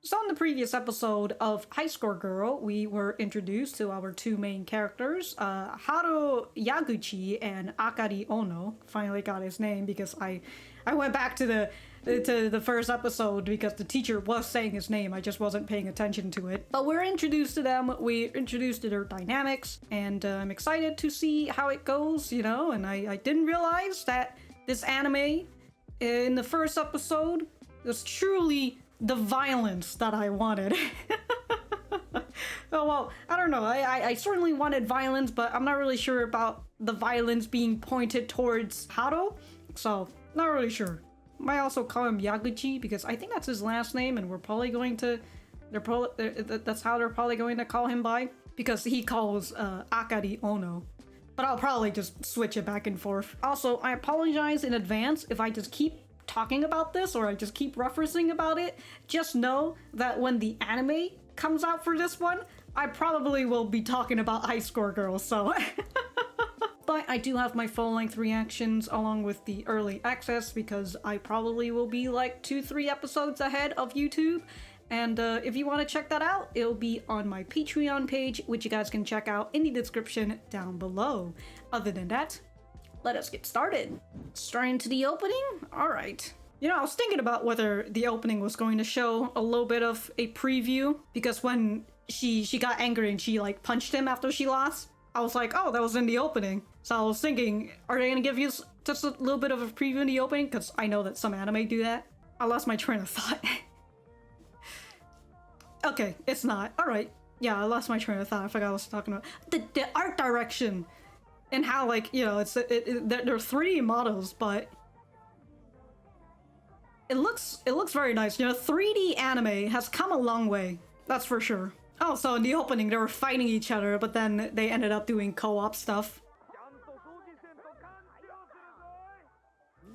So in the previous episode of High Score Girl, we were introduced to our two main characters, Haruo Yaguchi and Akari Oono. Finally got his name because I went back to the first episode because the teacher was saying his name. I just wasn't paying attention to it. But we're introduced to them. We introduced to their dynamics, and I'm excited to see how it goes. You know, and I didn't realize that this anime in the first episode was truly the violence that I wanted. Oh, well, I don't know. I certainly wanted violence, but I'm not really sure about the violence being pointed towards Haruo, so not really sure. Might also call him Yaguchi because I think that's his last name, and we're probably going to, that's how they're probably going to call him by, because he calls Akari Oono. But I'll probably just switch it back and forth. Also, I apologize in advance if I just keep talking about this or I just keep referencing about it. Just know that when the anime comes out for this one, I probably will be talking about High Score Girl, so but I do have my full-length reactions along with the early access because I probably will be like 2-3 episodes ahead of YouTube. And if you want to check that out, it'll be on my Patreon page, which you guys can check out in the description down below. Other than that, let us get started. Straight into the opening? Alright. You know, I was thinking about whether the opening was going to show a little bit of a preview, because when she got angry and she like punched him after she lost, I was like, oh, that was in the opening. So I was thinking, are they gonna give you just a little bit of a preview in the opening? Because I know that some anime do that. I lost my train of thought. Okay, it's not. Alright. Yeah, I lost my train of thought. I forgot what I was talking about. The art direction and how, like, you know, they're 3D models, but it looks very nice. You know, 3D anime has come a long way. That's for sure. Oh, so in the opening, they were fighting each other, but then they ended up doing co-op stuff.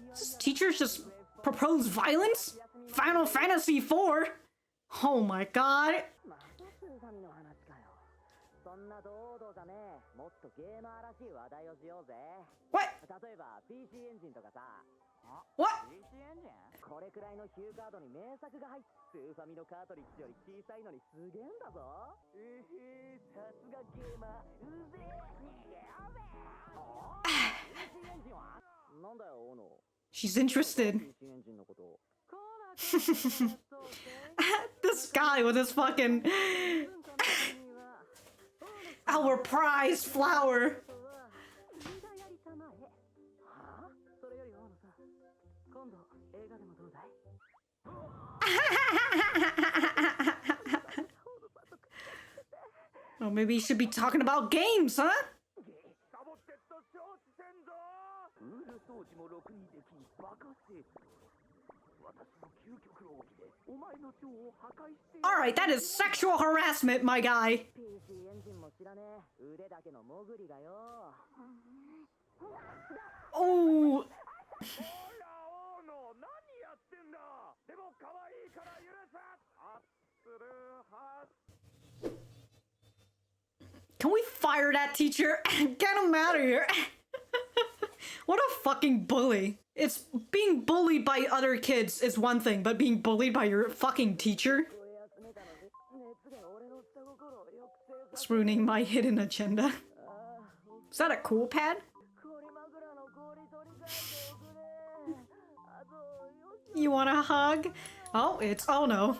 This teachers just propose violence? Final Fantasy IV? Oh my god. What? What? She's interested. This guy with his fucking our prize flower. Oh, maybe you should be talking about games, huh? Alright, that is sexual harassment, my guy. Oh. Can we fire that teacher? Get him out of here. What a fucking bully. It's being bullied by other kids is one thing, but being bullied by your fucking teacher? It's ruining my hidden agenda. Is that a cool pad? You want a hug? Oh, it's Ono.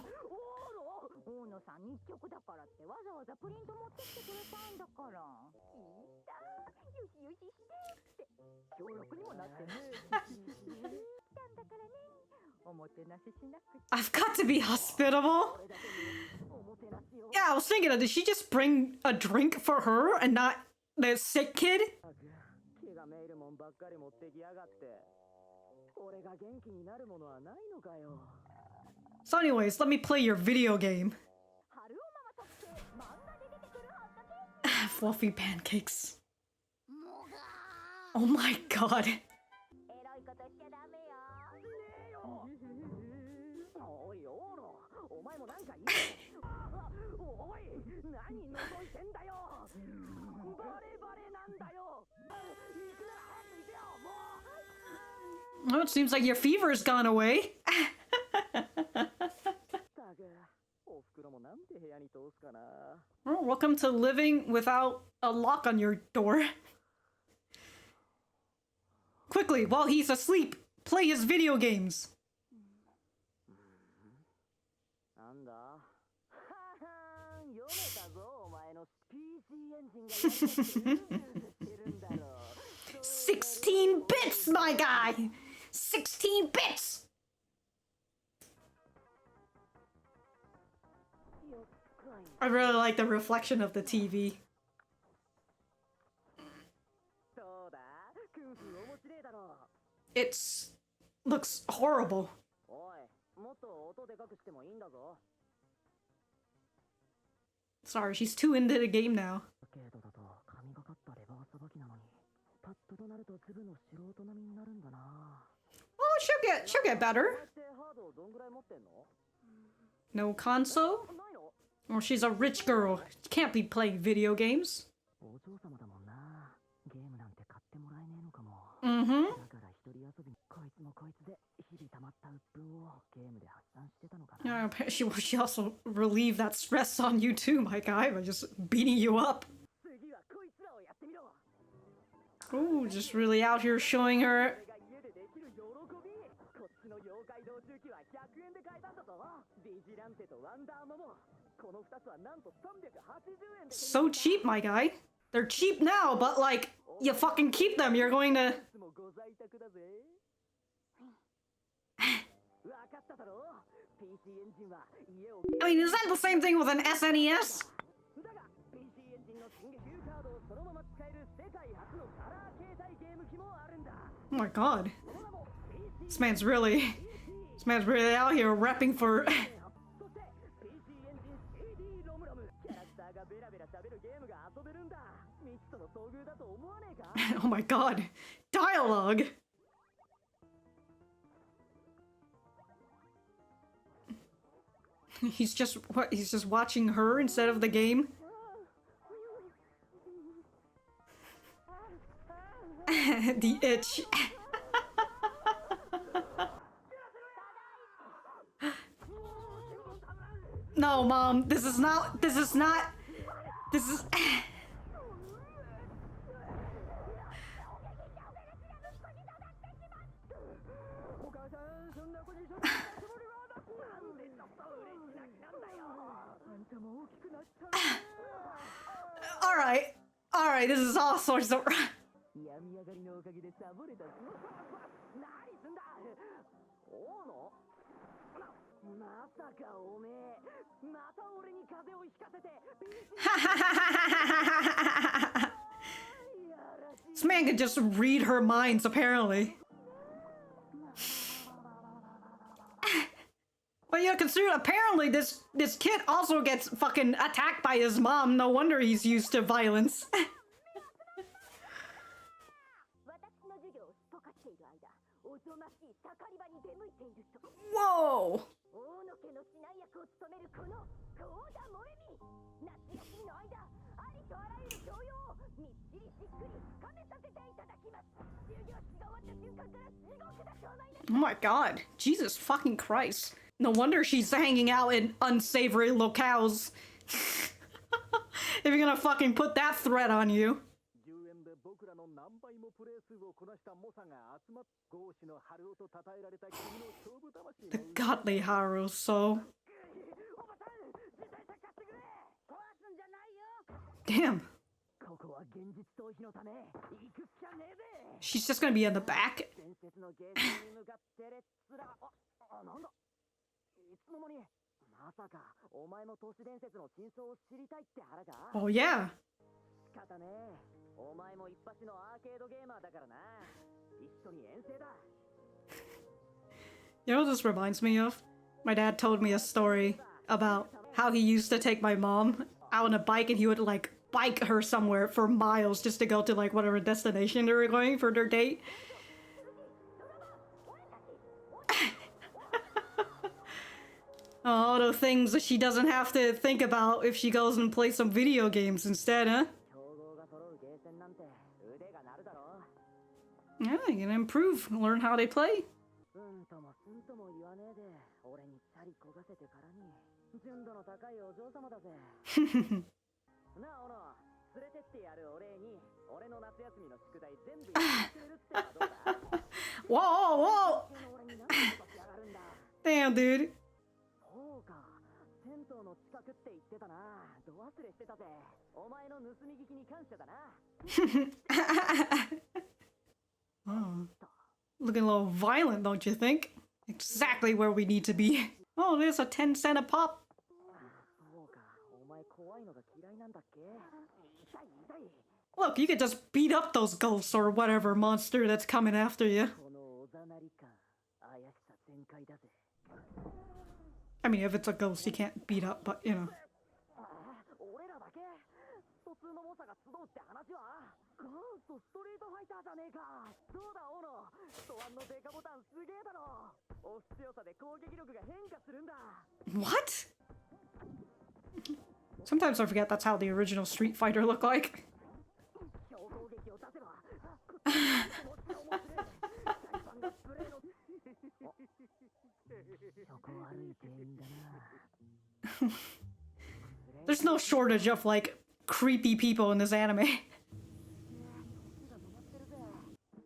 I've got to be hospitable. Yeah, I was thinking, did she just bring a drink for her and not the sick kid? So anyways, let me play your video game. Fluffy pancakes. Oh my god. Oh, it seems like your fever's gone away. Well, welcome to living without a lock on your door. Quickly, while he's asleep, play his video games. $16 my guy! 16 bits! I really like the reflection of the TV. It's... looks horrible. Sorry, she's too into the game now. Oh, she'll get better. No console? Or she's a rich girl. Can't be playing video games. Mm-hmm. Yeah, she also relieved that stress on you too, my guy, by just beating you up. Ooh, just really out here showing her. So cheap, my guy. They're cheap now, but like, you fucking keep them, you're going to... I mean, is that the same thing with an SNES? Oh my god. This man's really out here repping for... Oh my god. Dialogue! He's just watching her instead of the game? The itch. No, Mom, this is... Alright, this is all sorts of... This man could just read her minds, apparently. But yeah, consider apparently this kid also gets fucking attacked by his mom. No wonder he's used to violence. Whoa! Oh my god. Jesus fucking Christ. No wonder she's hanging out in unsavory locales. If you're gonna fucking put that threat on you. The godly Haruo, so... Damn. She's just gonna be in the back. Oh yeah. You know what this reminds me of? My dad told me a story about how he used to take my mom out on a bike and he would like bike her somewhere for miles just to go to like whatever destination they were going for their date. All the things that she doesn't have to think about if she goes and plays some video games instead, huh? Yeah, you can improve, learn how they play. 純度の高いお嬢様だぜ。なあ、オノ、連れてってやるお礼に、俺の夏休みの宿題全部やってくれるってのはどうだ？Whoa, whoa! 俺に何てことしやがるんだ。Damn, dude. そうか、銭湯の近くって言ってたな。ど忘れしてたぜ。お前の盗み聞きに感謝だな。Oh. Looking a little violent, don't you think? Exactly where we need to be. Oh, there's a 10 cent a pop. そうか、お前怖いのが嫌いなんだっけ？痛い痛い。Look, you could just beat up those ghosts or whatever monster that's coming after you. このおざなり感、怪しさ全開だぜ。I mean, if it's a ghost, you can't beat up, but you know. 俺らだけ疎通の猛者が集うって話は元祖ストリートファイターじゃねえか。どうだオノ、ストワンのデカボタンすげえだろ。押す強さで攻撃力が変化するんだ。 What? Sometimes I forget that's how the original Street Fighter looked like. 強攻撃を出せばこっちの気持ちを持つね。大ファンがプレーのそこ悪い店員だな。 There's no shortage of like creepy people in this anime.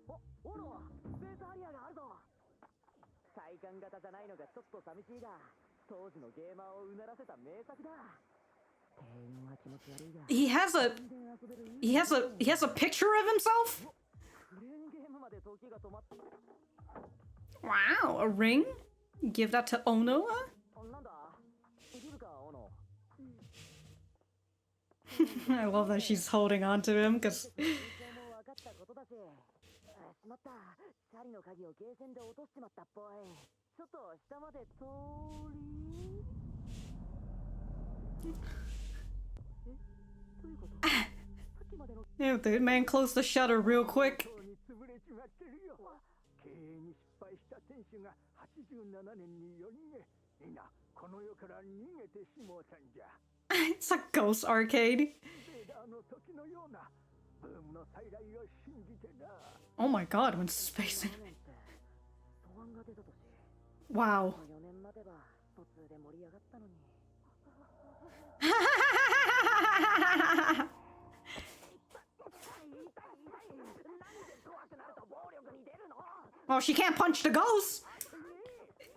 お、オノ、スペースハリアーがあるぞ。体感型じゃないのがちょっと寂しいが、当時のゲーマーをうならせた名作だ。店員は気持ち悪いが、 He has a picture of himself? クレーンゲームまで時が止まった。 Wow, a ring? Give that to Ono? なんだ、できるか、オノ。 I love that she's holding on to him because もう分かったことだし。しまった。チャリの鍵をゲーセンで落としちまったっぽい。ちょっと下まで通り。どういうこと？さっきまでの yeah, the man closed the shutter real quick. 潰れちまってるよ。経営に失敗した店主が87年によりね、皆この世から逃げてしもうたんじゃ。It's a ghost arcade. レーダーの時のようなブームの再来を信じてな。Oh my god, when space. ストワンが出た年。 Wow. 4年までは途中で盛り上がったのに。 Oh, she can't punch the ghost.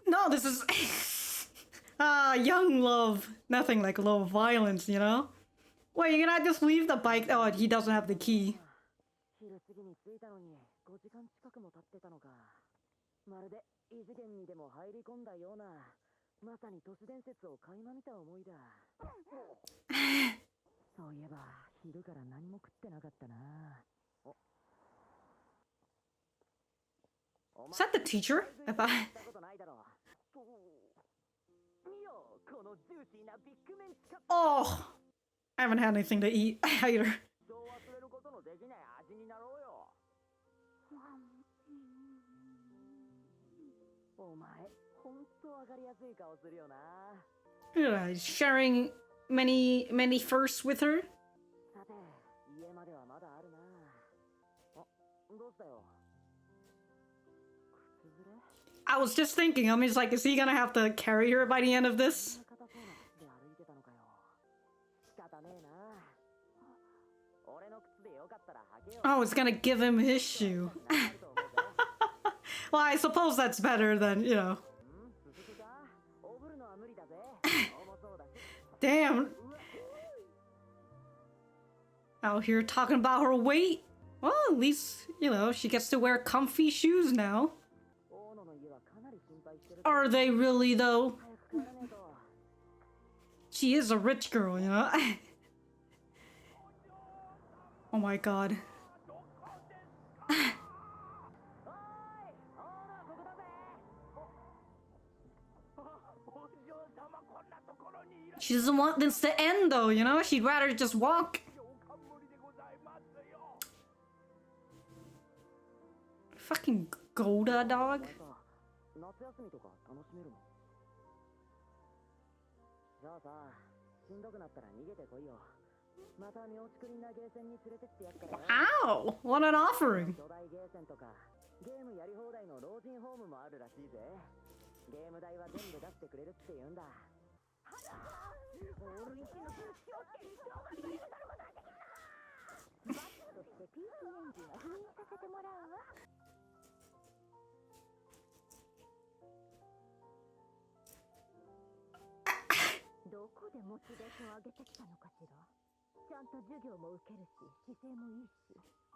No, this is young love. Nothing like low violence, you know? Wait, you cannot just leave the bike. Oh, he doesn't have the key. 昼過ぎに着いたのに5時間近くも経ってたのか。まるで異次元にでも入り込んだような、まさに都市伝説を垣間見た思いだ。そういえば昼から何も食ってなかったな。 Is that the teacher? I thought. 見よ、このジューシーなビッグメンチカップ。 Oh, I haven't had anything to eat either. そう忘れることのできない味になろうよ。お前、ほんとわかりやすい顔するよな。 Yeah, sharing many firsts with her. さて、家まではまだあるな。あ、どうしたよ。 I was just thinking, I mean, it's like, is he gonna have to carry her by the end of this? Oh, it's gonna give him his shoe. Well, I suppose that's better than, you know. Damn. Out here talking about her weight. Well, at least, you know, she gets to wear comfy shoes now. Are they really, though? She is a rich girl, you know? Oh my god. She doesn't want this to end, though, you know? She'd rather just walk. Fucking Goda dog. 夏休みとか楽しめるの？じゃあさ、しんどくなったら逃げてこいよ。また妙竹林なゲーセンに連れてってやっからな。Ow! What an offering! 巨大ゲーセンとかゲームやり放題の老人ホームもあるらしいぜ。ゲーム代は全部出してくれるって言うんだ。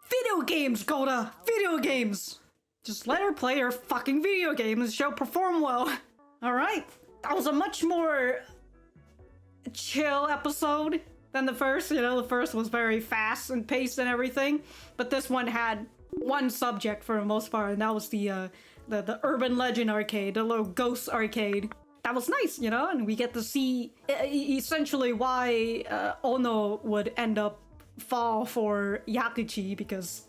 Video games, Goda! Video games! Just let her play her fucking video games. She'll perform well. Alright. That was a much more chill episode than the first. You know, the first was very fast and paced and everything. But this one had one subject for the most part, and that was the urban legend arcade, the little ghost arcade. That was nice, you know, and we get to see essentially why Ono would end up fall for Yaguchi, because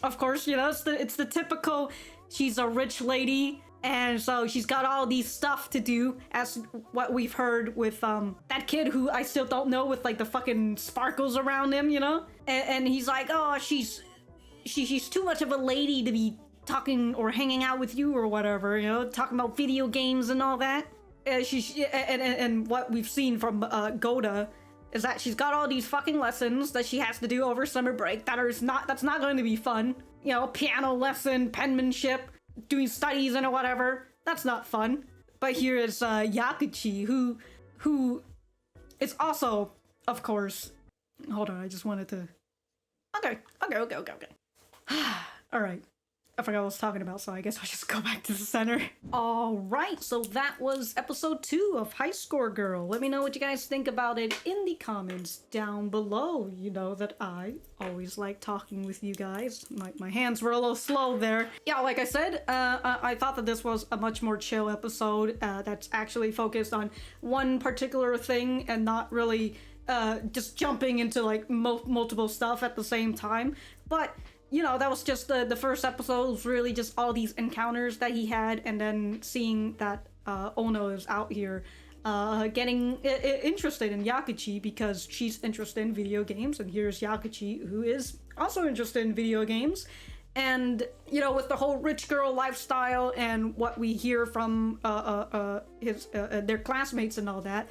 of course, you know, it's the typical, she's a rich lady, and so she's got all these stuff to do, as what we've heard with that kid who I still don't know, with like the fucking sparkles around him, you know, and he's like, oh, she's too much of a lady to be talking or hanging out with you or whatever, you know, talking about video games and all that. And what we've seen from Goda is that she's got all these fucking lessons that she has to do over summer break that's not going to be fun. You know, piano lesson, penmanship, doing studies and whatever. That's not fun. But here is Yaguchi, who is also, of course. Hold on, I just wanted to. Okay. All right. I forgot what I was talking about, so I guess I'll just go back to the center. Alright, so that was episode 2 of High Score Girl. Let me know what you guys think about it in the comments down below. You know that I always like talking with you guys. My hands were a little slow there. Yeah, like I said, I thought that this was a much more chill episode that's actually focused on one particular thing and not really just jumping into like multiple stuff at the same time. But you know, that was just the first episode. Was really just all these encounters that he had, and then seeing that Ono is out here getting interested in Yaguchi because she's interested in video games, and here's Yaguchi, who is also interested in video games. And, you know, with the whole rich girl lifestyle and what we hear from their classmates and all that,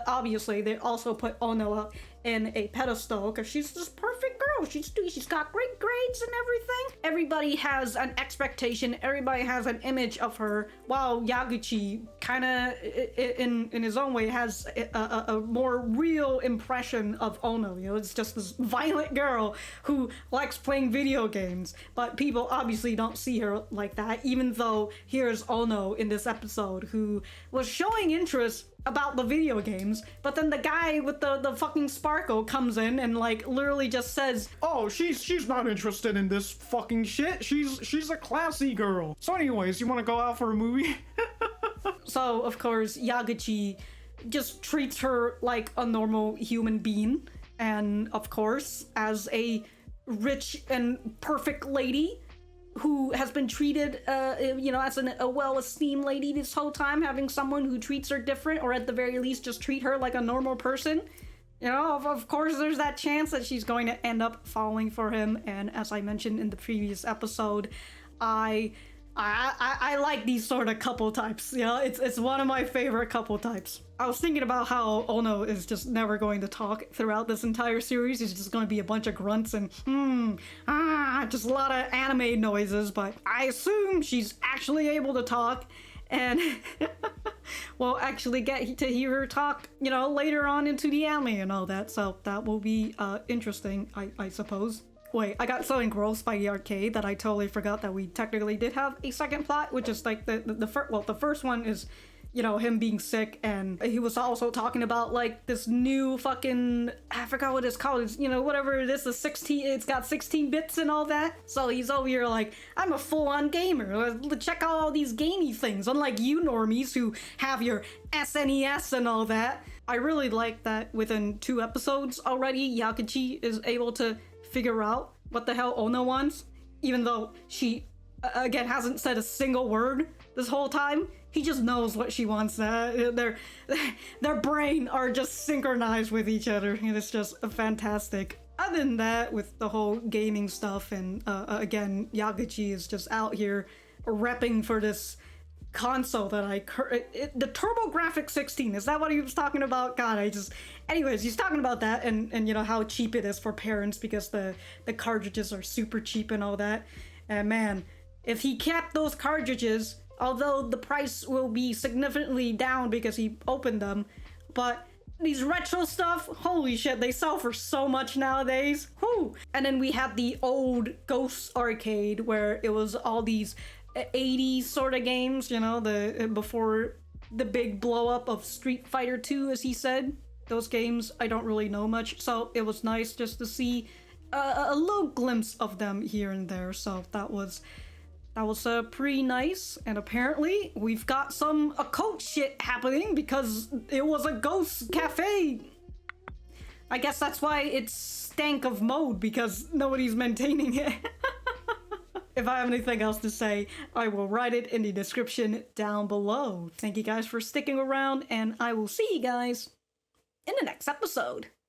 obviously they also put Ono up in a pedestal because she's this perfect girl. She's got great grades and everything. Everybody has an expectation. Everybody has an image of her. While Yaguchi kind of, in his own way, has a more real impression of Ono. You know, it's just this violent girl who likes playing video games. But people obviously don't see her like that, even though here's Ono in this episode who was showing interest about the video games, but then the guy with the fucking sparkle comes in and like literally just says, oh, she's not interested in this fucking shit. She's a classy girl. So anyways, you want to go out for a movie? So of course Yaguchi just treats her like a normal human being, and of course as a rich and perfect lady who has been treated, you know, as a well-esteemed lady this whole time, having someone who treats her different, or at the very least just treat her like a normal person. You know, of course there's that chance that she's going to end up falling for him, and as I mentioned in the previous episode, I like these sort of couple types, you know, it's one of my favorite couple types. I was thinking about how Ono is just never going to talk throughout this entire series. It's just going to be a bunch of grunts and just a lot of anime noises, but I assume she's actually able to talk, and we'll actually get to hear her talk, you know, later on into the anime and all that, so that will be interesting, I suppose. Wait, I got so engrossed by the arcade that I totally forgot that we technically did have a second plot, which is like the first one is, you know, him being sick, and he was also talking about like this new fucking, I forgot what it's called, it's, you know, whatever it is, it's got 16 bits and all that. So he's over here like, I'm a full-on gamer, check out all these gamey things, unlike you normies who have your SNES and all that. I really like that within 2 episodes already, Yaguchi is able to figure out what the hell Ono wants, even though she, again, hasn't said a single word this whole time. He just knows what she wants. Their brain are just synchronized with each other, and it's just fantastic. Other than that, with the whole gaming stuff, and again, Yaguchi is just out here repping for this console that the TurboGrafx 16, is that what he was talking about? God, anyways, he's talking about that and you know how cheap it is for parents because the cartridges are super cheap and all that. And man, if he kept those cartridges, although the price will be significantly down because he opened them, but these retro stuff, holy shit, they sell for so much nowadays. Whew. And then we had the old Ghost Arcade where it was all these 80s sort of games, you know, before the big blow up of Street Fighter 2, as he said. Those games, I don't really know much, so it was nice just to see a little glimpse of them here and there. So that was pretty nice. And apparently we've got some occult shit happening because it was a ghost cafe. I guess that's why it's stank of mode, because nobody's maintaining it. If I have anything else to say, I will write it in the description down below. Thank you guys for sticking around, and I will see you guys in the next episode.